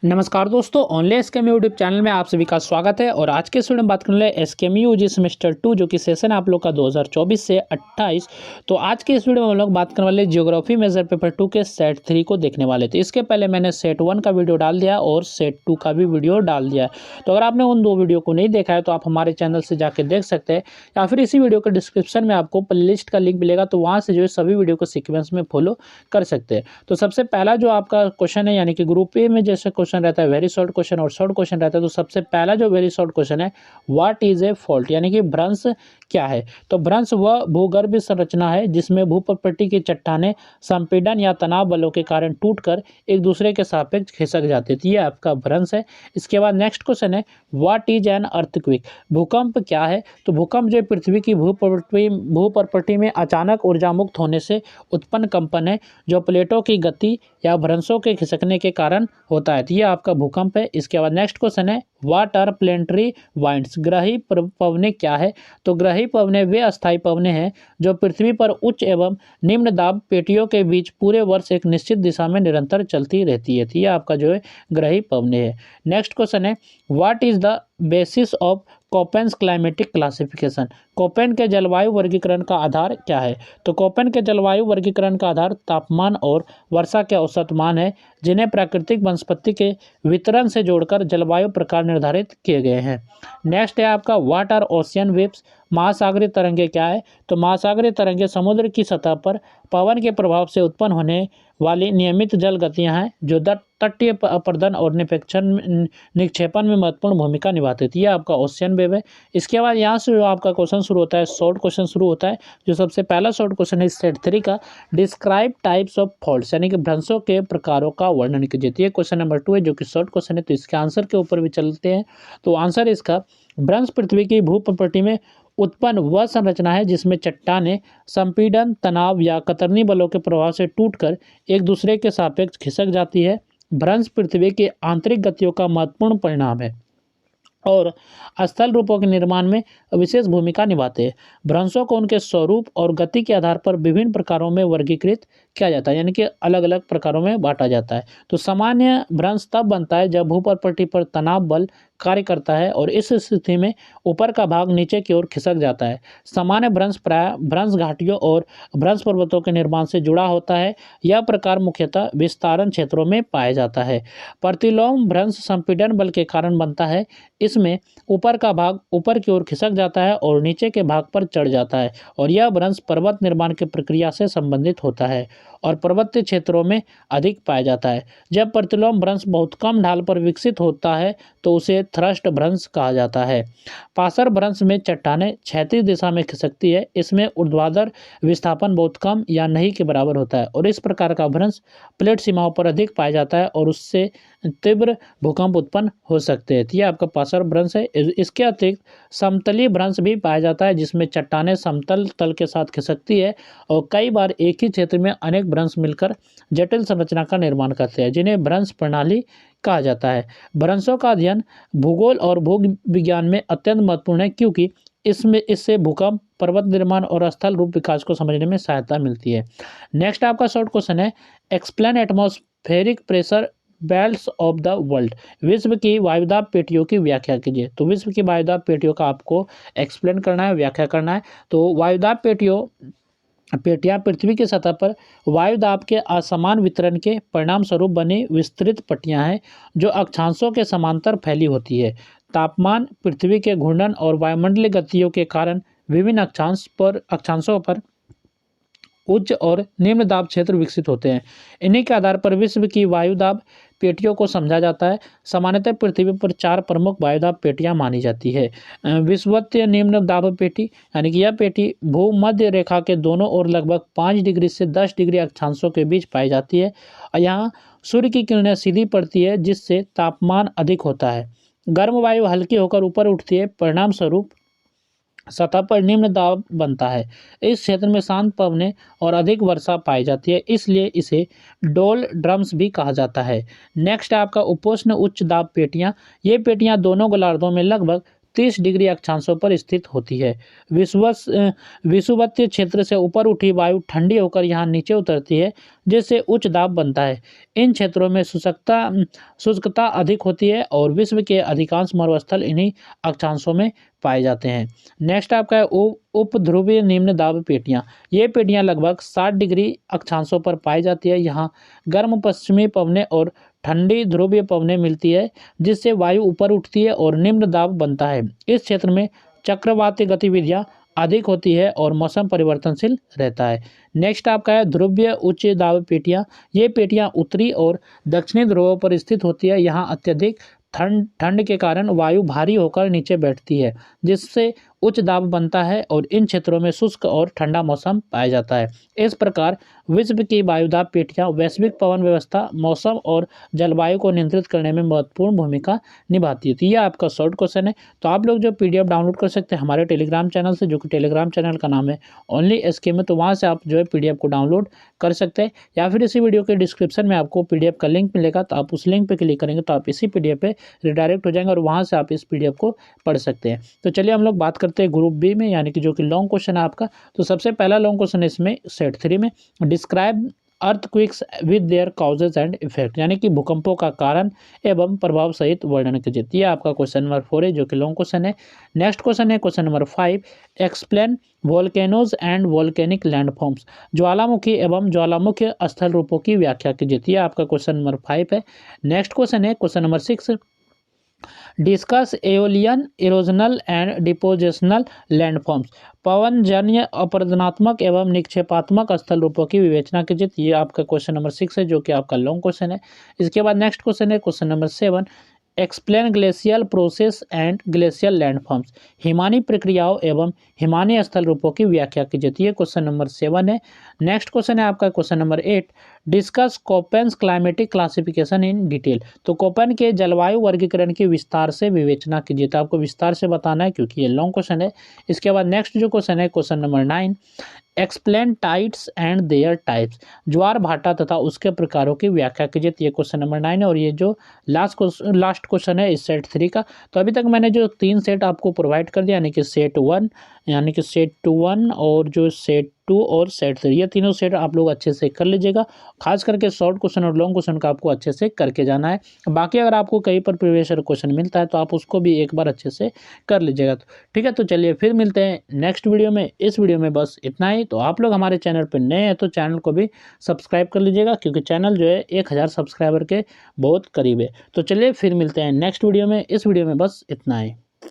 नमस्कार दोस्तों, online SKM YouTube channel में आप सभी का स्वागत है। और आज के इस वीडियो में बात करने वाले एसकेएम यूजी सेमेस्टर 2 जो कि सेशन है आप लोग का 2024 से 28। तो आज के इस वीडियो में हम लोग बात करने वाले ज्योग्राफी मेजर पेपर 2 के सेट 3 को देखने वाले थे। इसके पहले मैंने सेट 1 का वीडियो डाल दिया और सेट 2 का भी वीडियो डाल दिया है। तो अगर आपने उन दो वीडियो को नहीं देखा है तो आप हमारे चैनल से जाकर देख सकते हैं, या फिर इसी वीडियो के डिस्क्रिप्शन में आपको प्ले लिस्ट का लिंक मिलेगा, तो वहाँ से जो है सभी वीडियो को सीक्वेंस में फॉलो कर सकते हैं। तो सबसे पहला जो आपका क्वेश्चन है, यानी कि ग्रुप ए में जैसे क्वेश्चन रहता है वेरी शॉर्ट क्वेश्चन और शॉर्ट क्वेश्चन रहता है, तो सबसे पहला जो वेरी शॉर्ट क्वेश्चन है, व्हाट इज ए फॉल्ट, यानी कि भ्रंश क्या है। तो भ्रंश वह भूगर्भ संरचना है जिसमें भूप्रकृति की चट्टानें संपीड़न या तनाव बलों के कारण टूटकर एक दूसरे के सापेक्ष खिसक जाती थी, ये आपका भ्रंश है। इसके बाद नेक्स्ट क्वेश्चन है, व्हाट इज एन अर्थक्वेक, भूकंप क्या है। तो भूकंप जो पृथ्वी की भूप्रकृति में अचानक ऊर्जा मुक्त होने से उत्पन्न कंपन है जो प्लेटों की गति या भ्रंशों के खिसकने के कारण होता है। तो ये आपका भूकंप है। इसके बाद नेक्स्ट क्वेश्चन है, व्हाट आर प्लेनेटरी वाइंड्स, ग्रही पवनें क्या है। तो ग्रही पवनें वे अस्थायी पवनें हैं जो पृथ्वी पर उच्च एवं निम्न दाब पेटियों के बीच पूरे वर्ष एक निश्चित दिशा में निरंतर चलती रहती है। तो ये आपका जो है ग्रही पवनें है। नेक्स्ट क्वेश्चन है, what is the basis of Koppen's climatic classification, Koppen के जलवायु वर्गीकरण का आधार क्या है। तो कोपेन के जलवायु वर्गीकरण का आधार तापमान और वर्षा के औसत मान है, जिन्हें प्राकृतिक वनस्पति के वितरण से जोड़कर जलवायु प्रकार निर्धारित किए गए हैं। नेक्स्ट है आपका, व्हाट आर ओशियन वेव्स, महासागरीय तरंगे क्या है। तो महासागरीय तरंगे समुद्र की सतह पर पवन के प्रभाव से उत्पन्न होने वाली नियमित जल गतियाँ हैं जो तटीय अपर्दन और निक्षेपण में महत्वपूर्ण भूमिका निभाती थी। यह आपका ओशियन वेव है। इसके बाद यहाँ से जो आपका क्वेश्चन शुरू होता है, शॉर्ट क्वेश्चन शुरू होता है। जो सबसे पहला शॉर्ट क्वेश्चन है सेट 3 का, डिस्क्राइब टाइप्स ऑफ फॉल्ट्स, यानी कि भ्रंशों के प्रकारों का वर्णन कीजिए। तो ये क्वेश्चन नंबर 2 है जो कि शॉर्ट क्वेश्चन है। तो इसके आंसर के ऊपर भी चलते हैं। तो आंसर इसका, भ्रंश पृथ्वी की भूप्रकृति में उत्पन्न वह संरचना है जिसमें चट्टानें संपीड़न, तनाव या कतरनी बलों के प्रभाव से टूटकर एक दूसरे के सापेक्ष खिसक जाती है। भ्रंश पृथ्वी की आंतरिक गतियों का महत्वपूर्ण परिणाम है और स्थल रूपों के निर्माण में विशेष भूमिका निभाते हैं। भ्रंशों को उनके स्वरूप और गति के आधार पर विभिन्न प्रकारों में वर्गीकृत किया जाता है, यानी कि अलग अलग प्रकारों में बांटा जाता है। तो सामान्य भ्रंश तब बनता है जब भूप्रकृति पर तनाव बल कार्य करता है और इस स्थिति में ऊपर का भाग नीचे की ओर खिसक जाता है। सामान्य भ्रंश प्रायः भ्रंश घाटियों और भ्रंश पर्वतों के निर्माण से जुड़ा होता है। यह प्रकार मुख्यतः विस्तारण क्षेत्रों में पाया जाता है। प्रतिलोम भ्रंश संपीड़न बल के कारण बनता है। इसमें ऊपर का भाग ऊपर की ओर खिसक जाता है और नीचे के भाग पर चढ़ जाता है, और यह भ्रंश पर्वत निर्माण की प्रक्रिया से संबंधित होता है और पर्वतीय क्षेत्रों में अधिक पाया जाता है। जब प्रतिलोम भ्रंश बहुत कम ढाल पर विकसित होता है तो उसे थ्रस्ट भ्रंश कहा जाता है। पासर भ्रंश में चट्टानें क्षैतिज दिशा में खिसकती है। इसमें ऊर्ध्वाधर विस्थापन बहुत कम या नहीं के बराबर होता है और इस प्रकार का भ्रंश प्लेट सीमाओं पर अधिक पाया जाता है और उससे तीव्र भूकंप उत्पन्न हो सकते हैं। तो यह आपका पासर भ्रंश है। इसके अतिरिक्त समतलीय भ्रंश भी पाया जाता है जिसमें चट्टानें समतल तल के साथ खिसकती है और कई बार एक ही क्षेत्र में अनेक भ्रंश मिलकर जटिल संरचना का निर्माण करते हैं, जिन्हें भ्रंश प्रणाली कहा जाता है। भ्रंशों का अध्ययन भूगोल और भू विज्ञान में अत्यंत महत्वपूर्ण है, क्योंकि इससे भूकंप, पर्वत निर्माण और स्थल रूप विकास को समझने में सहायता मिलती है। नेक्स्ट आपका शॉर्ट क्वेश्चन है, explain atmospheric pressure belts of the world, विश्व की वायुदाब पेटियों की व्याख्या कीजिए। तो विश्व की वायुदाब पेटियों का आपको एक्सप्लेन करना है, व्याख्या करना है। तो वायुदाब पेटियाँ पृथ्वी की सतह पर वायुदाब के असमान वितरण के परिणाम स्वरूप बनी विस्तृत पट्टियाँ हैं जो अक्षांशों के समांतर फैली होती है। तापमान, पृथ्वी के घूर्णन और वायुमंडलीय गतियों के कारण विभिन्न अक्षांशों पर उच्च और निम्न दाब क्षेत्र विकसित होते हैं। इन्हीं के आधार पर विश्व की वायुदाब पेटियों को समझा जाता है। सामान्यतः पृथ्वी पर 4 प्रमुख वायुदाब पेटियां मानी जाती है। विषुवतीय निम्न दाब पेटी, यानी कि यह पेटी भूमध्य रेखा के दोनों ओर लगभग 5 डिग्री से 10 डिग्री अक्षांशों के बीच पाई जाती है और यहाँ सूर्य की किरणें सीधी पड़ती है जिससे तापमान अधिक होता है। गर्म वायु हल्की होकर ऊपर उठती है, परिणाम स्वरूप सतह पर निम्न दाब बनता है। इस क्षेत्र में शांत पवनें और अधिक वर्षा पाई जाती है, इसलिए इसे डोल ड्रम्स भी कहा जाता है। नेक्स्ट है आपका उपोष्ण उच्च दाब पेटियाँ। ये पेटियाँ दोनों गोलार्धों में लगभग 30 डिग्री अक्षांशों पर स्थित होती है। विषुवतीय क्षेत्र से ऊपर उठी वायु ठंडी होकर यहाँ नीचे उतरती है, जिससे उच्च दाब बनता है। इन क्षेत्रों में शुष्कता अधिक होती है और विश्व के अधिकांश मरुस्थल इन्हीं अक्षांशों में पाए जाते हैं। नेक्स्ट आपका है उपध्रुवीय निम्न दाब पेटियाँ। ये पेटियाँ लगभग 60 डिग्री अक्षांशों पर पाई जाती है। यहाँ गर्म पश्चिमी पवनें और ठंडी ध्रुवीय पवनें मिलती है, जिससे वायु ऊपर उठती है और निम्न दाब बनता है। इस क्षेत्र में चक्रवातीय गतिविधियाँ अधिक होती है और मौसम परिवर्तनशील रहता है। नेक्स्ट आपका है ध्रुवीय उच्च दाब पेटियाँ। ये पेटियाँ उत्तरी और दक्षिणी ध्रुवों पर स्थित होती है। यहाँ अत्यधिक ठंड के कारण वायु भारी होकर नीचे बैठती है, जिससे उच्च दाब बनता है और इन क्षेत्रों में शुष्क और ठंडा मौसम पाया जाता है। इस प्रकार विश्व की वायुदाब पेटियाँ वैश्विक पवन व्यवस्था, मौसम और जलवायु को नियंत्रित करने में महत्वपूर्ण भूमिका निभाती है। तो ये आपका शॉर्ट क्वेश्चन है। तो आप लोग जो PDF डाउनलोड कर सकते हैं हमारे टेलीग्राम चैनल से, जो कि टेलीग्राम चैनल का नाम है ओनली SK में। तो वहाँ से आप जो है PDF को डाउनलोड कर सकते हैं, या फिर इसी वीडियो के डिस्क्रिप्शन में आपको PDF का लिंक मिलेगा। तो आप उस लिंक पर क्लिक करेंगे तो आप इसी PDF पे रिडायरेक्ट हो जाएंगे और वहाँ से आप इस PDF को पढ़ सकते हैं। तो चलिए हम लोग बात करते हैं ग्रुप बी में, यानी कि जो कि लॉन्ग क्वेश्चन है आपका। तो सबसे पहला लॉन्ग क्वेश्चन है इसमें सेट 3 में, describe earthquakes with their causes and effect, यानी कि भूकंपों का कारण एवं प्रभाव सहित वर्णन कीजिए। ये आपका क्वेश्चन नंबर 4 है, जो कि लॉन्ग क्वेश्चन है। नेक्स्ट क्वेश्चन है question number 5, explain volcanoes and volcanic landforms, ज्वालामुखी एवं ज्वालामुखी स्थल रूपों की व्याख्या कीजिए। ये आपका क्वेश्चन नंबर 5 है। नेक्स्ट क्वेश्चन है question number 6, discuss aeolian erosional and depositional landforms, पवनजन्य अपरदनात्मक एवं निक्षेपात्मक स्थल रूपों की विवेचना कीजिए। ये आपका क्वेश्चन नंबर 6 है, जो कि आपका लॉन्ग क्वेश्चन है। इसके बाद नेक्स्ट क्वेश्चन है question number 7, explain glacial process and glacial landforms, Himani प्रक्रियाओं एवं हिमानी स्थल रूपों की व्याख्या कीजिए। ये क्वेश्चन नंबर 7 है। नेक्स्ट क्वेश्चन है आपका question number 8, discuss Koppen's climatic classification in detail, तो कोपेन के जलवायु वर्गीकरण की विस्तार से विवेचना कीजिए। तो आपको विस्तार से बताना है क्योंकि ये लॉन्ग क्वेश्चन है। इसके बाद नेक्स्ट जो क्वेश्चन है question number 9, explain tides and their types, ज्वार भाटा तथा उसके प्रकारों की व्याख्या कीजिए। ये क्वेश्चन नंबर 9 है और ये जो लास्ट क्वेश्चन है इस सेट 3 का। तो अभी तक मैंने जो 3 सेट आपको प्रोवाइड कर दिया, यानी कि सेट 1, यानी कि सेट 1 और जो सेट 2 और सेट 3, ये तीनों सेट आप लोग अच्छे से कर लीजिएगा। खास करके शॉर्ट क्वेश्चन और लॉन्ग क्वेश्चन का आपको अच्छे से करके जाना है। बाकी अगर आपको कहीं पर प्रीवियस ईयर क्वेश्चन मिलता है तो आप उसको भी एक बार अच्छे से कर लीजिएगा। तो ठीक है, तो चलिए फिर मिलते हैं नेक्स्ट वीडियो में। इस वीडियो में बस इतना ही। तो आप लोग हमारे चैनल पर नए हैं तो चैनल को भी सब्सक्राइब कर लीजिएगा, क्योंकि चैनल जो है 1000 सब्सक्राइबर के बहुत करीब है। तो चलिए फिर मिलते हैं नेक्स्ट वीडियो में। इस वीडियो में बस इतना ही।